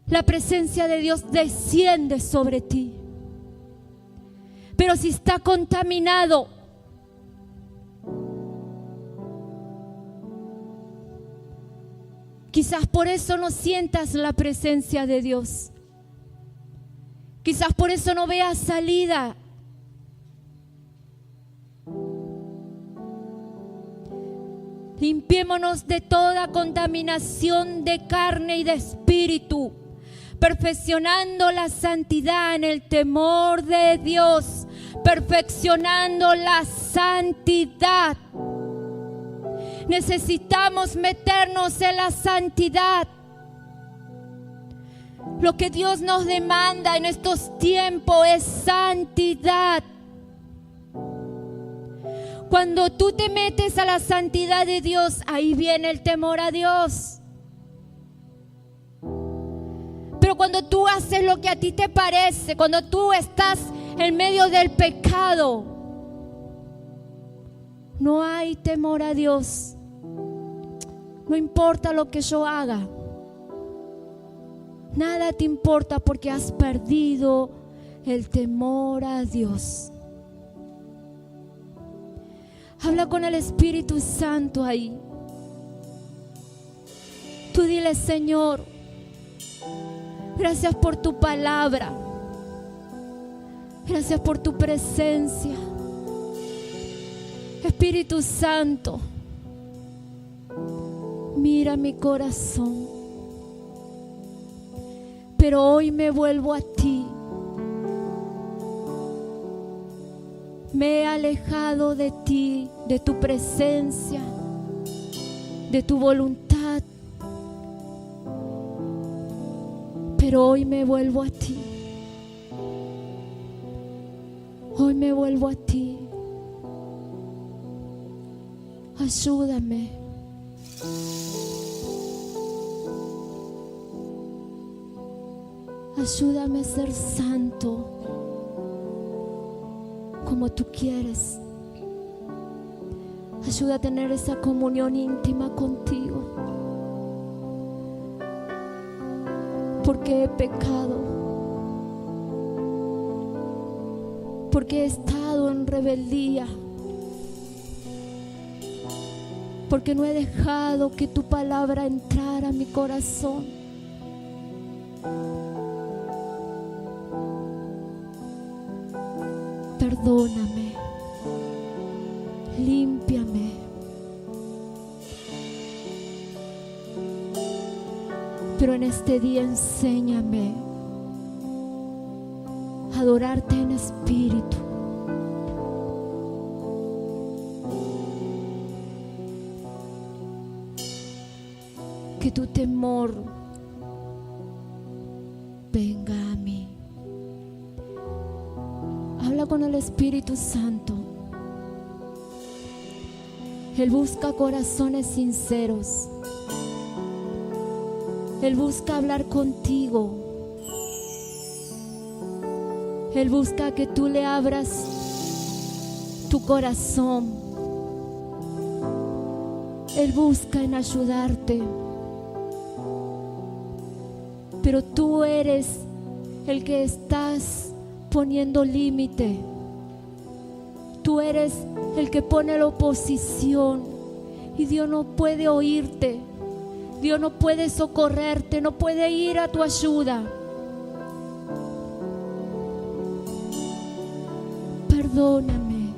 la presencia de Dios desciende sobre ti. Pero si está contaminado, quizás por eso no sientas la presencia de Dios. Quizás por eso no veas salida. Limpiémonos de toda contaminación de carne y de espíritu, perfeccionando la santidad en el temor de Dios, perfeccionando la santidad. Necesitamos meternos en la santidad. Lo que Dios nos demanda en estos tiempos es santidad. Cuando tú te metes a la santidad de Dios, ahí viene el temor a Dios. Pero cuando tú haces lo que a ti te parece, cuando tú estás en medio del pecado, no hay temor a Dios. No importa lo que yo haga, nada te importa porque has perdido el temor a Dios. Habla con el Espíritu Santo ahí. Tú dile: Señor, gracias por tu palabra. Gracias por tu presencia. Espíritu Santo, mira mi corazón. Pero hoy me vuelvo a ti. Me he alejado de ti, de tu presencia, de tu voluntad. Pero hoy me vuelvo a ti. Hoy me vuelvo a ti. Ayúdame. Ayúdame a ser santo como tú quieres. Ayuda a tener esa comunión íntima contigo. Porque he pecado. Porque he estado en rebeldía. Porque no he dejado que tu palabra entrara a mi corazón. Perdóname, límpiame. Pero en este día enséñame a adorarte en espíritu. Que tu temor venga a mí. Habla con el Espíritu Santo. Él busca corazones sinceros. Él busca hablar contigo. Él busca que tú le abras tu corazón. Él busca en ayudarte. Pero tú eres el que estás poniendo límite. Tú eres el que pone la oposición y Dios no puede oírte. Dios no puede socorrerte, no puede ir a tu ayuda. Perdóname.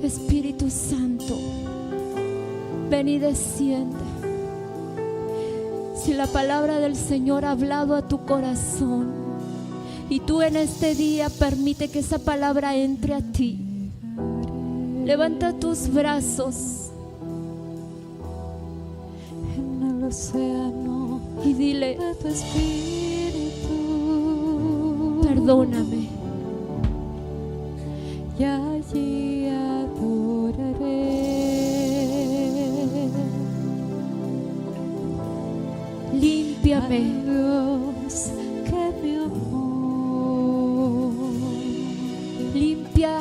Espíritu Santo, ven y desciende. Si la palabra del Señor ha hablado a tu corazón y tú en este día permite que esa palabra entre a ti, levanta tus brazos en el océano y dile: de tu espíritu. perdóname. Y allí adoraré. Límpiame. Al Dios que me amó. Limpia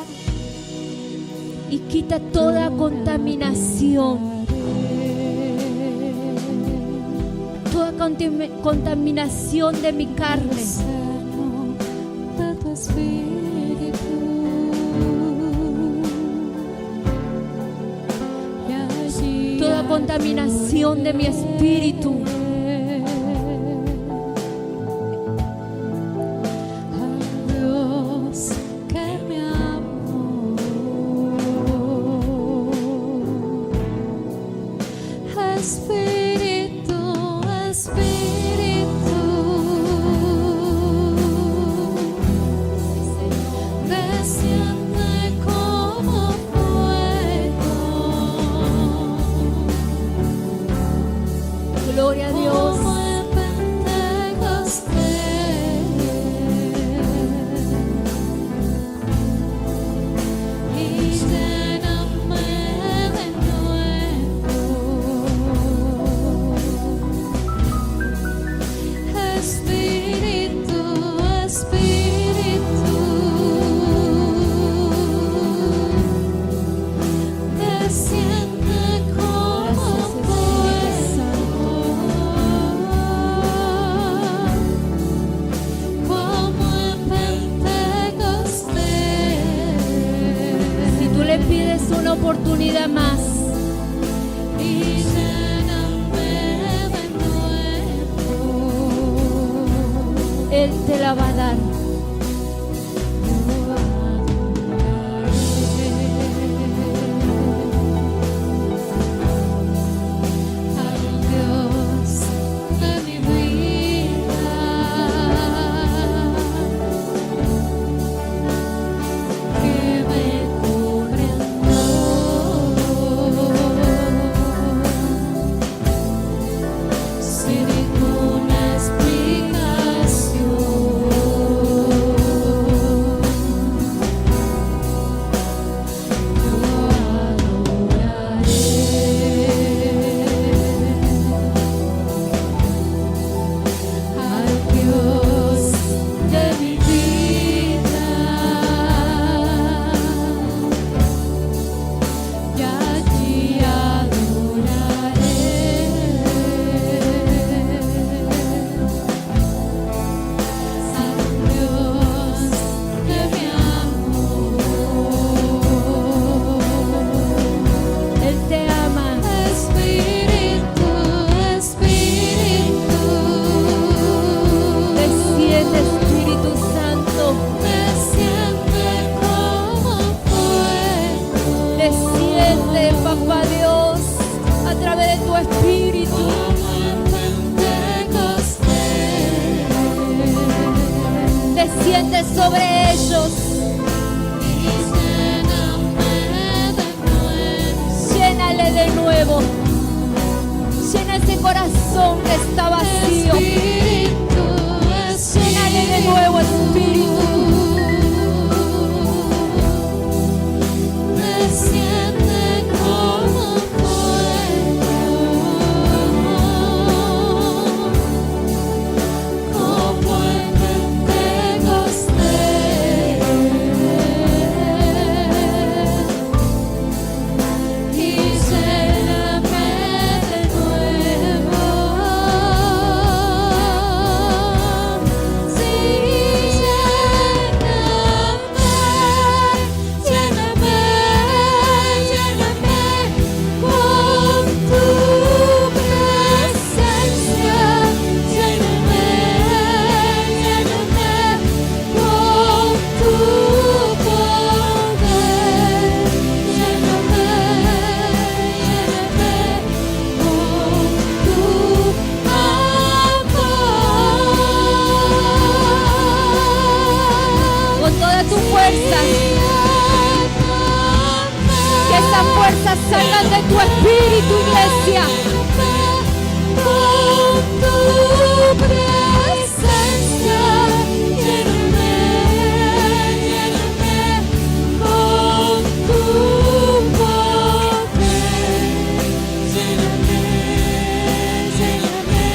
y quita toda contaminación, toda contaminación de mi carne, De tu espíritu. Y allí toda contaminación de mi espíritu. al Dios que me amó. Espíritu, Espíritu, desciende como fuego. Gloria a Dios. Como en Pentecostés. Y lléname de nuevo. Espíritu, Espíritu, desciende como fuego. Como en Pentecostés. Si tú le pides una oportunidad más, Y lléname de nuevo. Él te la va a dar. Al Dios de mi vida, que me cubre en amor, sin ninguna explicación. Al Dios de mi vida, y allí adoraré. Al Dios de mi amor. Él te ama. Espíritu, Espíritu, Desciende, Espíritu Santo. desciende como fuego. Desciende, Papá Dios, a través de tu Espíritu. Como en Pentecostés. Desciende sobre ellos. Y lléname de nuevo. Llénale de nuevo. Llena ese corazón que está vacío. Espíritu, Llénale de nuevo, Espíritu. desciende como fuego. Como en Pentecostés. Y lléname de nuevo. fuerzas, que esas fuerzas salgan de tu espíritu, iglesia. Con tu presencia, lléname, lléname con tu poder, lléname, lléname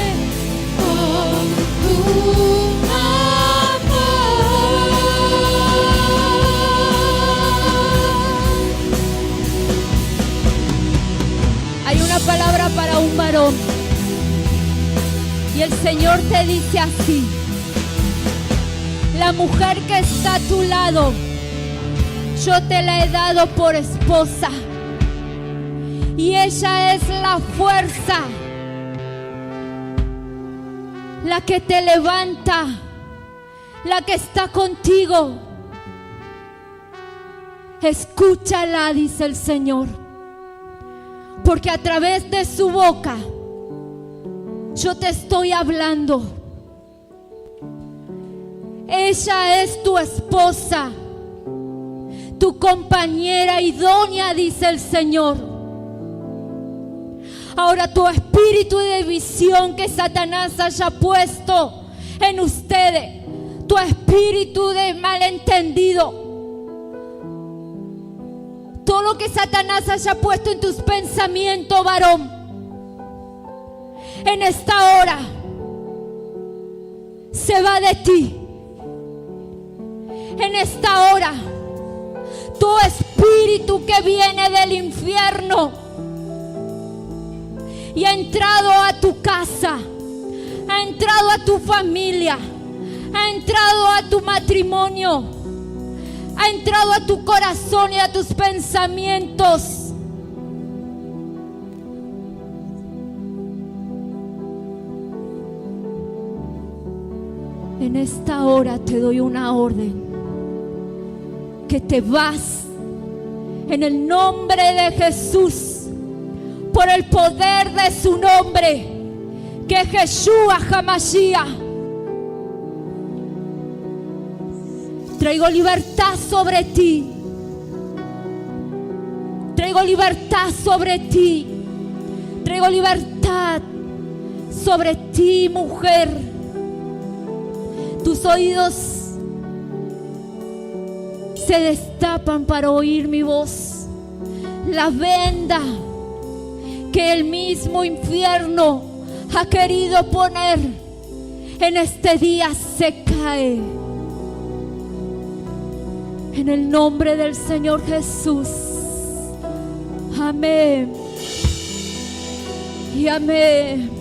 con tu amor. Hay una palabra para un varón. Y el Señor te dice así: la mujer que está a tu lado, yo te la he dado por esposa. Y ella es la fuerza, la que te levanta, la que está contigo. Escúchala, dice el Señor, porque a través de su boca yo te estoy hablando. Ella es tu esposa, tu compañera idónea, dice el Señor. Ahora tu espíritu de visión que Satanás haya puesto en ustedes, tu espíritu de malentendido, todo lo que Satanás haya puesto en tus pensamientos, varón, en esta hora se va de ti. En esta hora tu espíritu que viene del infierno y ha entrado a tu casa, ha entrado a tu familia, ha entrado a tu matrimonio, ha entrado a tu corazón y a tus pensamientos. En esta hora te doy una orden, que te vas en el nombre de Jesús, por el poder de su nombre, que es Yeshua HaMashiach. Traigo libertad sobre ti, traigo libertad sobre ti, traigo libertad sobre ti, mujer. Tus oídos se destapan para oír mi voz. La venda que el mismo infierno ha querido poner en este día se cae. En el nombre del Señor Jesús. Amén. Y amén.